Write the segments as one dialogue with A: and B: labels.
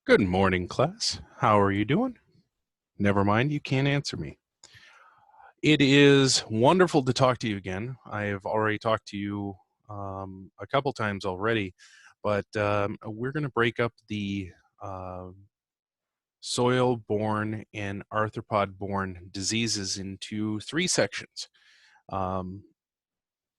A: Good morning, class. How are you doing? Never mind, you can't answer me. It is wonderful to talk to you again. I have already talked to you a couple times already, but we're going to break up the uh, soil-borne and arthropod-borne diseases into three sections. Um,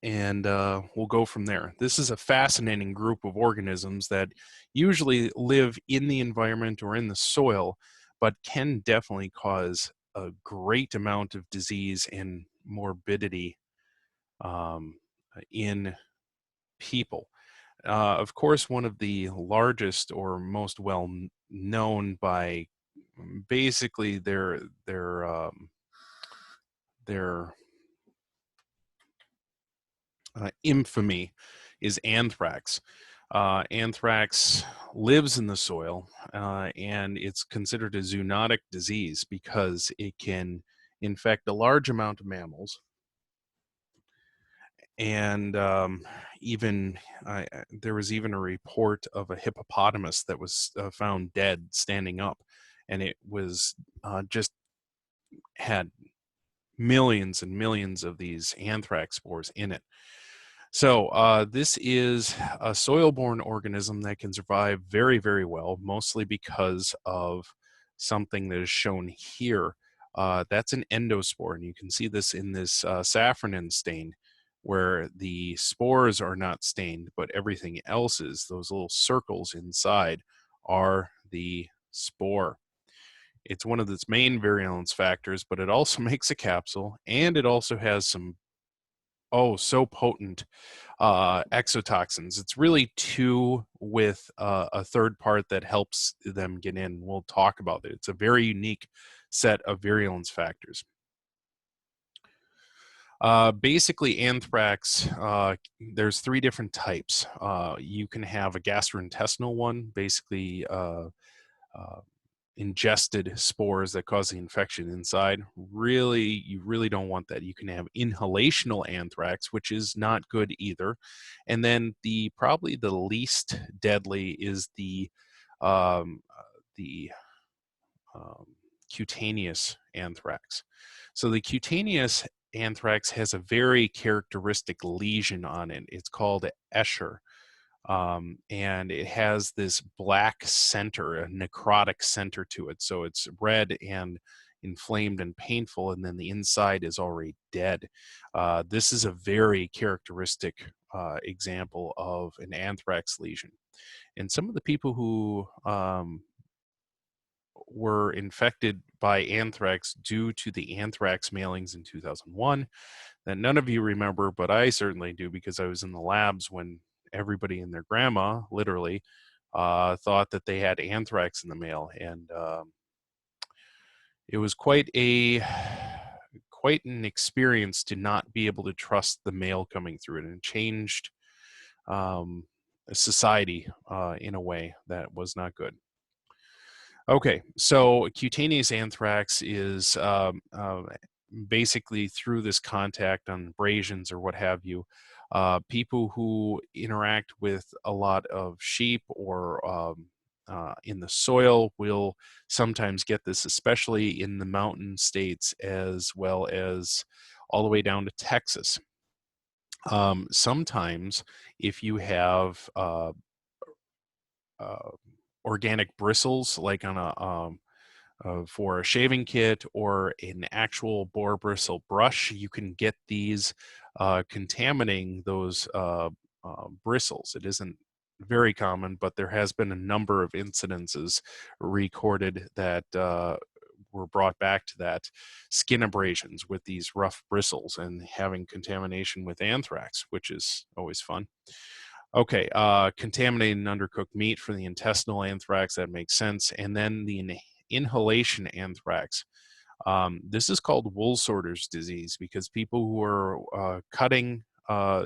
A: and we'll go from there. This is a fascinating group of organisms that usually live in the environment or in the soil, but can definitely cause a great amount of disease and morbidity um, in people. Of course, one of the largest or most well known by basically their infamy is anthrax. Anthrax lives in the soil, and it's considered a zoonotic disease because it can infect a large amount of mammals. And even there was even a report of a hippopotamus that was found dead standing up, and it was just had millions and millions of these anthrax spores in it. So this is a soil-borne organism that can survive very, very well, mostly because of something that is shown here. That's an endospore, and you can see this in this safranin stain, where the spores are not stained, but everything else is. Those little circles inside are the spore. It's one of its main virulence factors, but it also makes a capsule, and it also has some so potent exotoxins. It's really two with a third part that helps them get in. We'll talk about it. It's a very unique set of virulence factors. Basically, anthrax, there's three different types. You can have a gastrointestinal one, basically uh, ingested spores that cause the infection inside. Really, you really don't want that. You can have inhalational anthrax, which is not good either. And then probably the least deadly is um, the um, cutaneous anthrax. So the cutaneous anthrax has a very characteristic lesion on it. It's called Escher, and it has this black center, a necrotic center to it. So it's red and inflamed and painful, and then the inside is already dead. This is a very characteristic example of an anthrax lesion. And some of the people who were infected by anthrax due to the anthrax mailings in 2001 that none of you remember, but I certainly do because I was in the labs when everybody and their grandma literally thought that they had anthrax in the mail, and it was quite an experience to not be able to trust the mail coming through it, and it changed um, society in a way that was not good. Okay, so cutaneous anthrax is basically through this contact on abrasions or what have you. People who interact with a lot of sheep or in the soil will sometimes get this, especially in the mountain states as well as all the way down to Texas. Sometimes, if you have uh, organic bristles, like on for a shaving kit or an actual boar bristle brush, you can get these contaminating those bristles. It isn't very common, but there has been a number of incidences recorded that were brought back to that skin abrasions with these rough bristles and having contamination with anthrax, which is always fun. Okay, contaminated undercooked meat for the intestinal anthrax, that makes sense. And then the inhalation anthrax. This is called wool sorters disease because people who are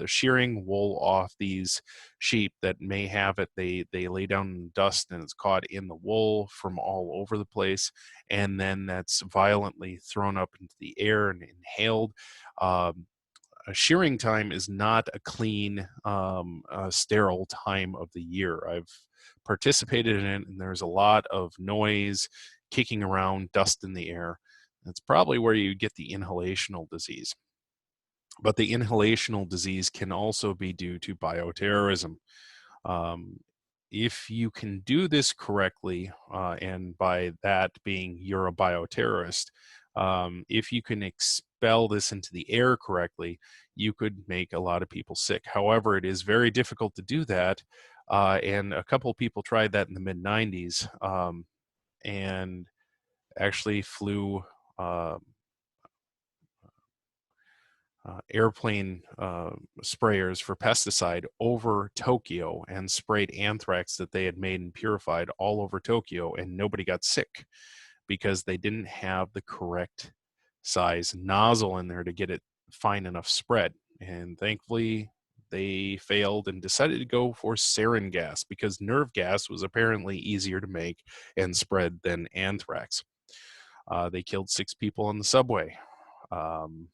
A: shearing wool off these sheep that may have it, they lay down in dust and it's caught in the wool from all over the place, and then that's violently thrown up into the air and inhaled. Um, shearing time is not a clean, sterile time of the year. I've participated in it, and there's a lot of noise, kicking around, dust in the air. That's probably where you get the inhalational disease. But the inhalational disease can also be due to bioterrorism. Um, if you can do this correctly, and by that being you're a bioterrorist, if you can expel this into the air correctly, you could make a lot of people sick. However, it is very difficult to do that. And a couple of people tried that in the mid 90s, and actually flew uh, airplane sprayers for pesticide over Tokyo and sprayed anthrax that they had made and purified all over Tokyo, and nobody got sick because they didn't have the correct size nozzle in there to get it fine enough spread. And thankfully, they failed and decided to go for sarin gas because nerve gas was apparently easier to make and spread than anthrax. They killed 6 people on the subway. Um,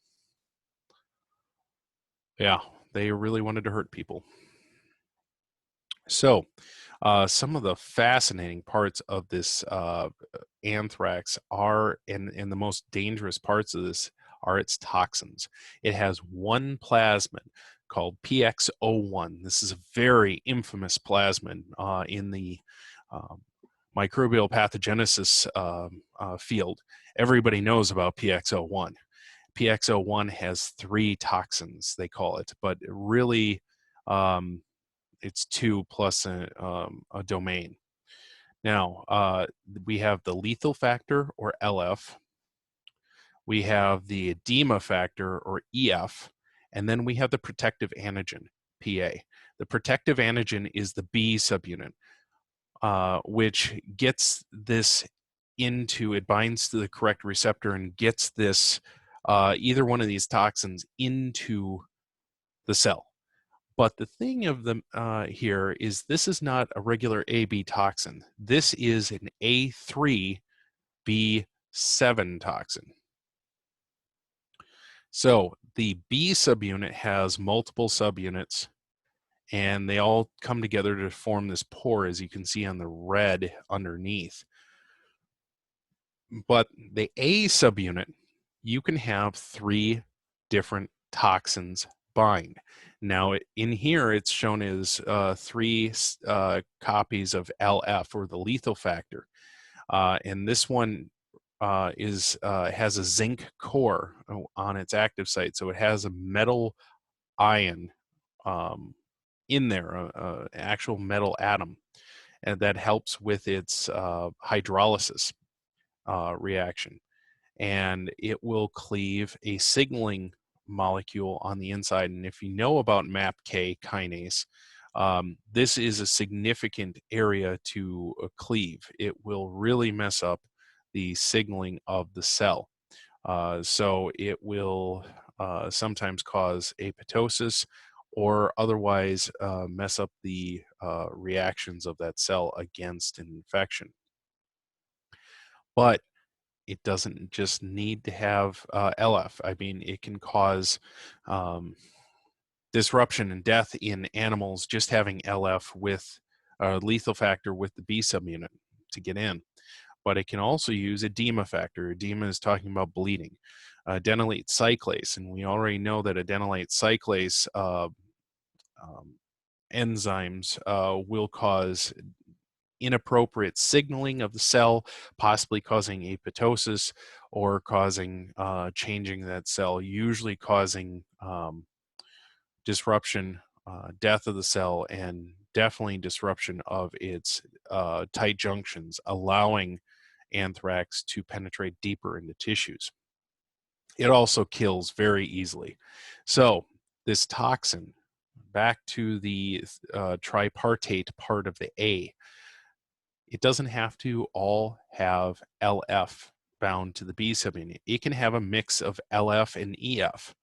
A: Yeah, they really wanted to hurt people. So, some of the fascinating parts of this anthrax are, and the most dangerous parts of this are its toxins. It has one plasmid called PX01. This is a very infamous plasmid in the um, microbial pathogenesis field. Everybody knows about PX01. PX01 has 3 toxins, they call it, but really um, it's 2 plus a domain. Now, we have the lethal factor, or LF. We have the edema factor, or EF. And then we have the protective antigen, PA. The protective antigen is the B subunit, which gets this it binds to the correct receptor and gets this either one of these toxins into the cell. But the thing of them here is this is not a regular AB toxin. This is an A3B7 toxin. So the B subunit has multiple subunits, and they all come together to form this pore, as you can see on the red underneath. But the A subunit, you can have 3 different toxins bind. Now, in here, it's shown as 3 copies of LF, or the lethal factor. And this one has a zinc core on its active site. So it has a metal ion in there, actual metal atom, and that helps with its hydrolysis reaction. And it will cleave a signaling molecule on the inside. And if you know about MAPK kinase, this is a significant area to cleave. It will really mess up the signaling of the cell. So it will sometimes cause apoptosis or otherwise mess up the reactions of that cell against an infection. But it doesn't just need to have LF. I mean, it can cause disruption and death in animals just having LF with lethal factor with the B subunit to get in. But it can also use edema factor. Edema is talking about bleeding. Adenylate cyclase, and we already know that adenylate cyclase enzymes will cause inappropriate signaling of the cell, possibly causing apoptosis or causing changing that cell, usually causing disruption, death of the cell, and definitely disruption of its tight junctions, allowing anthrax to penetrate deeper into tissues. It also kills very easily. So this toxin, back to the tripartite part of the A, it doesn't have to all have LF bound to the B subunit. It can have a mix of LF and EF.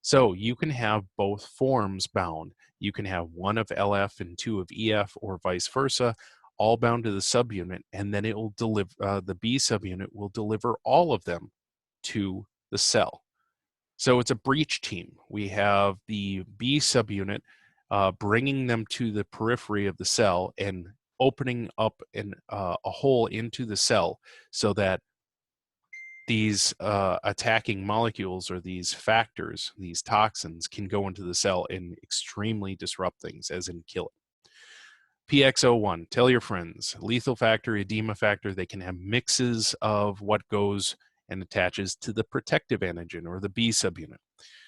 A: So you can have both forms bound. You can have 1 of LF and 2 of EF, or vice versa, all bound to the subunit, and then it will deliver the B subunit will deliver all of them to the cell. So it's a breach team. We have the B subunit bringing them to the periphery of the cell and opening up a hole into the cell so that these attacking molecules or these factors, these toxins, can go into the cell and extremely disrupt things, as in kill it. PX01, tell your friends, lethal factor, edema factor, they can have mixes of what goes and attaches to the protective antigen or the B subunit.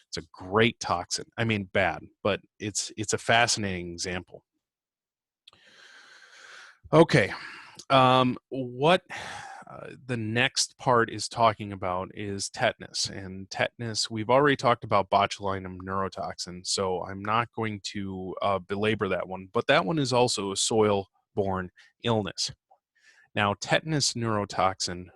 A: It's a great toxin. I mean, bad, but it's a fascinating example. Okay, what the next part is talking about is tetanus. And tetanus, we've already talked about botulinum neurotoxin, so I'm not going to belabor that one, but that one is also a soil-borne illness. Now, tetanus neurotoxin,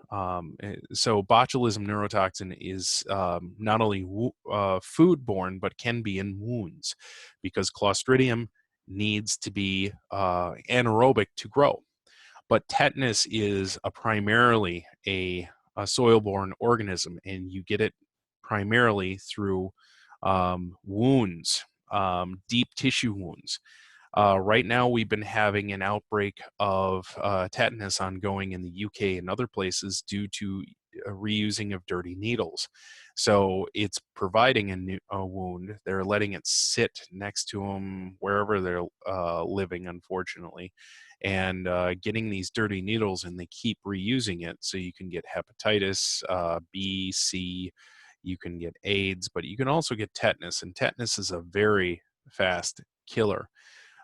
A: so botulism neurotoxin is not only foodborne, but can be in wounds because Clostridium needs to be anaerobic to grow. But tetanus is primarily a soil-borne organism, and you get it primarily through wounds, deep tissue wounds. Right now, we've been having an outbreak of tetanus ongoing in the UK and other places due to reusing of dirty needles. So it's providing a wound. They're letting it sit next to them wherever they're living, unfortunately, and getting these dirty needles, and they keep reusing it. So you can get hepatitis B, C, you can get AIDS, but you can also get tetanus, and tetanus is a very fast killer.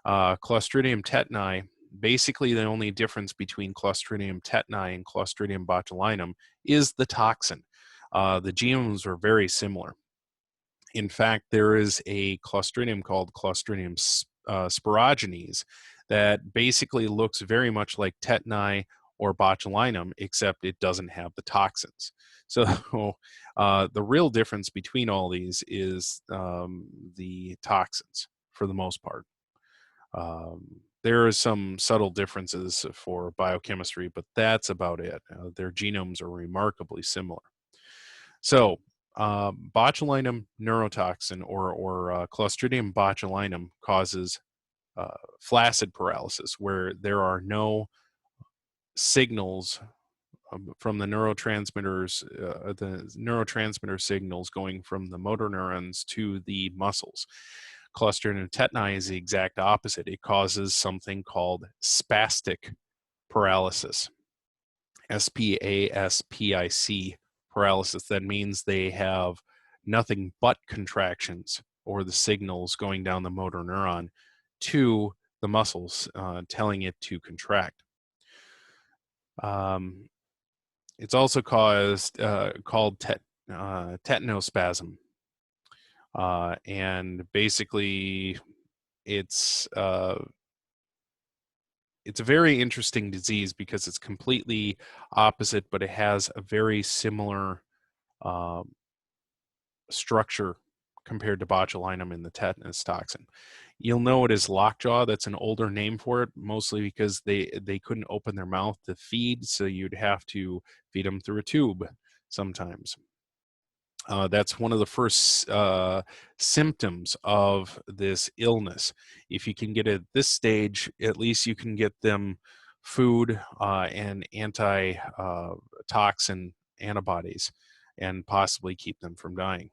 A: Clostridium tetani, basically the only difference between Clostridium tetani and Clostridium botulinum is the toxin. The genomes are very similar. In fact, there is a Clostridium called Clostridium sporogenes that basically looks very much like tetani or botulinum, except it doesn't have the toxins. So the real difference between all these is the toxins for the most part. There are some subtle differences for biochemistry, but that's about it. Their genomes are remarkably similar. So, botulinum neurotoxin or Clostridium botulinum causes flaccid paralysis, where there are no signals from the neurotransmitter signals going from the motor neurons to the muscles. Clostridium tetani is the exact opposite. It causes something called spastic paralysis, SPASPIC paralysis. That means they have nothing but contractions or the signals going down the motor neuron to the muscles, telling it to contract. It's also called tetanospasm. And basically, it's a very interesting disease because it's completely opposite, but it has a very similar structure compared to botulinum in the tetanus toxin. You'll know it as lockjaw. That's an older name for it, mostly because they couldn't open their mouth to feed, so you'd have to feed them through a tube sometimes. That's one of the first symptoms of this illness. If you can get at this stage, at least you can get them food and anti-toxin antibodies and possibly keep them from dying.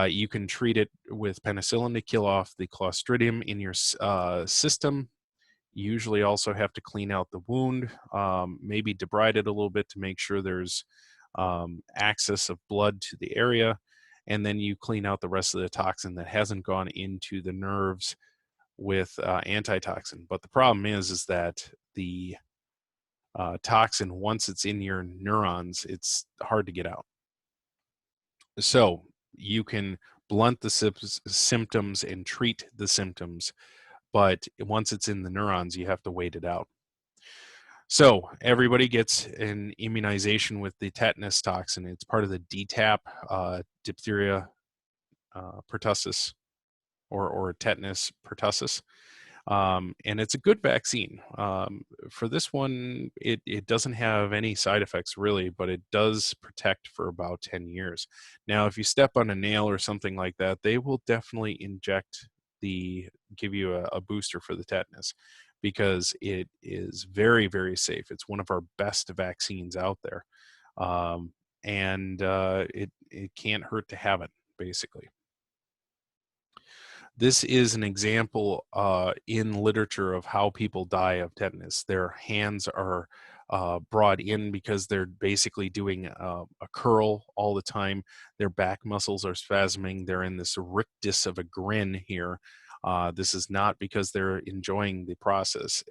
A: You can treat it with penicillin to kill off the Clostridium in your system. You usually also have to clean out the wound, maybe debride it a little bit to make sure there's access of blood to the area, and then you clean out the rest of the toxin that hasn't gone into the nerves with antitoxin. But the problem is that the toxin, once it's in your neurons, it's hard to get out. So you can blunt the symptoms and treat the symptoms, but once it's in the neurons, you have to wait it out. So everybody gets an immunization with the tetanus toxin. It's part of the DTaP, diphtheria pertussis, or tetanus pertussis. And it's a good vaccine. For this one, it doesn't have any side effects really, but it does protect for about 10 years. Now, if you step on a nail or something like that, they will definitely give you a booster for the tetanus because it is very, very safe. It's one of our best vaccines out there. Um, and it can't hurt to have it, basically. This is an example in literature of how people die of tetanus. Their hands are brought in because they're basically doing a curl all the time. Their back muscles are spasming. They're in this rictus of a grin here. This is not because they're enjoying the process.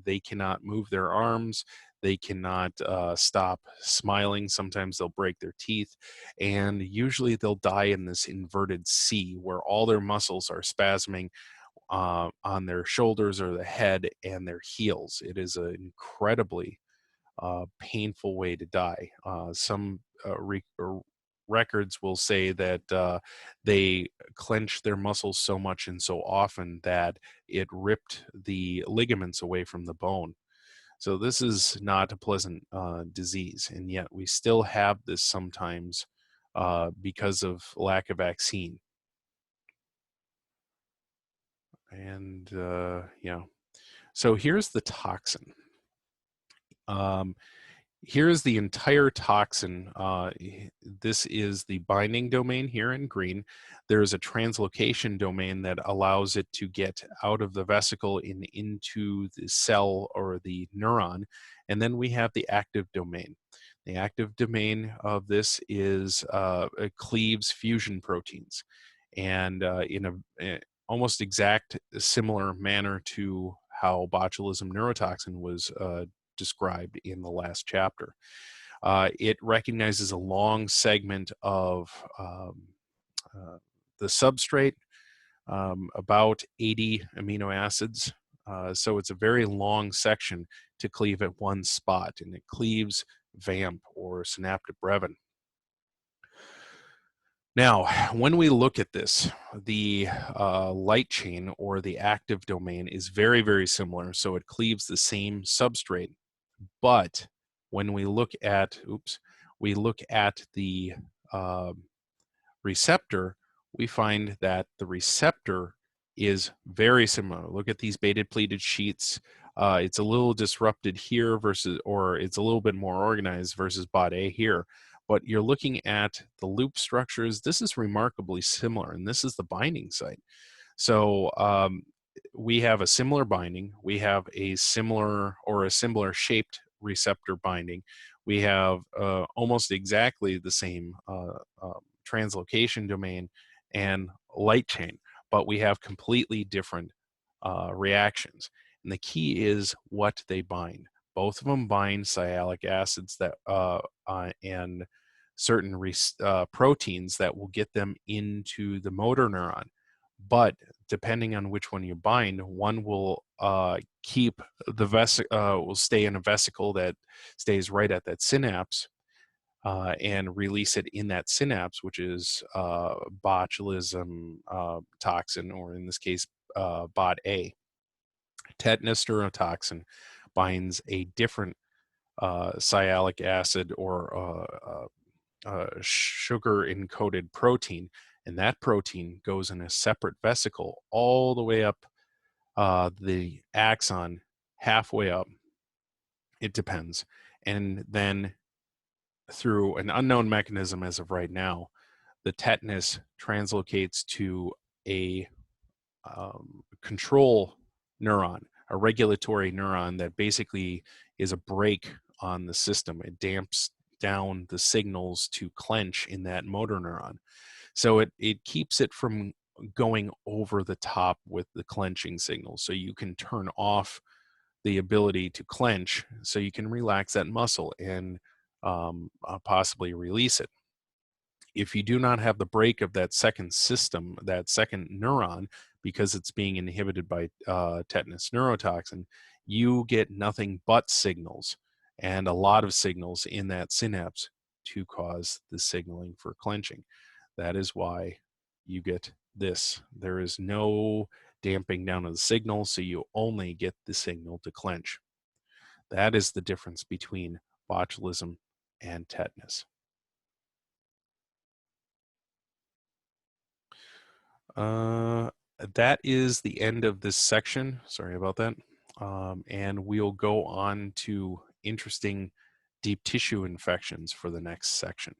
A: They cannot move their arms. They cannot stop smiling. Sometimes they'll break their teeth, and usually they'll die in this inverted C where all their muscles are spasming on their shoulders or the head and their heels. It is an incredibly painful way to die. Some records will say that they clench their muscles so much and so often that it ripped the ligaments away from the bone. So this is not a pleasant disease, and yet we still have this sometimes because of lack of vaccine. And yeah, so here's the toxin. Um, Here's the entire toxin. This is the binding domain here in green. There's a translocation domain that allows it to get out of the vesicle and into the cell or the neuron. And then we have the active domain. The active domain of this is it cleaves fusion proteins. And in a almost exact similar manner to how botulism neurotoxin was described in the last chapter. It recognizes a long segment of the substrate, about 80 amino acids. So it's a very long section to cleave at one spot, and it cleaves VAMP or synaptobrevin. Now, when we look at this, the light chain or the active domain is very, very similar. So it cleaves the same substrate. But when we look at, the receptor, we find that the receptor is very similar. Look at these beta pleated sheets. It's a little disrupted here or it's a little bit more organized versus bot A here. But you're looking at the loop structures. This is remarkably similar, and this is the binding site. So we have a similar binding. We have a similar shaped receptor binding. We have almost exactly the same translocation domain and light chain, but we have completely different reactions. And the key is what they bind. Both of them bind sialic acids that and certain proteins that will get them into the motor neuron. But depending on which one you bind, one will keep the will stay in a vesicle that stays right at that synapse and release it in that synapse, which is botulism toxin, or in this case, bot A. Tetanus neurotoxin binds a different sialic acid or sugar encoded protein, and that protein goes in a separate vesicle all the way up the axon, halfway up. It depends. And then through an unknown mechanism as of right now, the tetanus translocates to a control neuron, a regulatory neuron that basically is a brake on the system. It damps down the signals to clench in that motor neuron. So it keeps it from going over the top with the clenching signal. So you can turn off the ability to clench so you can relax that muscle and possibly release it. If you do not have the break of that second system, that second neuron, because it's being inhibited by tetanus neurotoxin, you get nothing but signals and a lot of signals in that synapse to cause the signaling for clenching. That is why you get this. There is no damping down of the signal, so you only get the signal to clench. That is the difference between botulism and tetanus. Uh, that is the end of this section. Sorry about that. And we'll go on to interesting deep tissue infections for the next section.